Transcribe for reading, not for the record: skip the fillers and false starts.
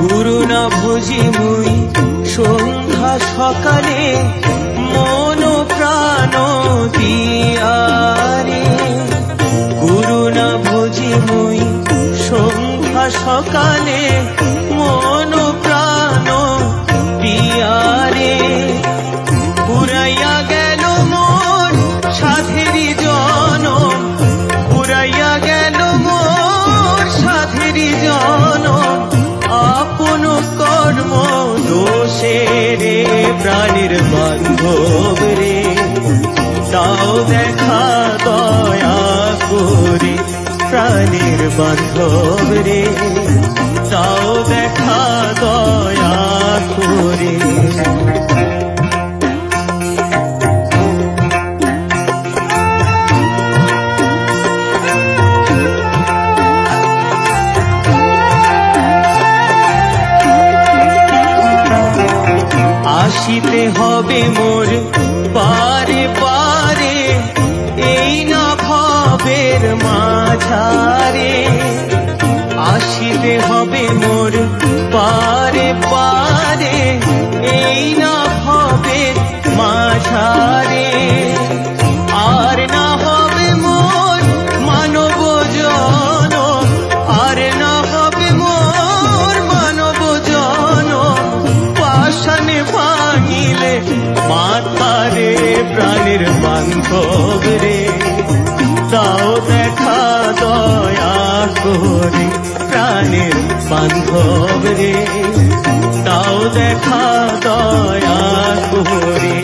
গুরু না ভুজি মুই সন্ধ্যা সকালে মন প্রাণ দিয়ারে। গুরু না ভুজি মুই সন্ধ্যা সকালে মন প্রাণ দিয়ারে। পুরাইয়া গেল মন সাধেরি জনম, পুরাইয়া গেল মোর সাধেরি জনম। আপন কর্ম দোষে রে প্রাণের বান্ধব রে, তাও দেখা দয়া করে প্রাণের বান্ধব রে, তাও দেখা দয়া করে। আসিতে হবে মোর পারে পারে, এই না ভবের মাঝারে। আসিতে হবে মোর পারে পারে, এই না ভবের মাঝারে। আর না হবে মোর মানব জনম, আর না হবে মোর মানব জনম। পাষাণে ভাঙিলে মাথারে প্রাণের বান্ধব রে, তাও দেখা দয়া করে প্রাণের বান্ধব রে, তাও দেখা দয়া করে।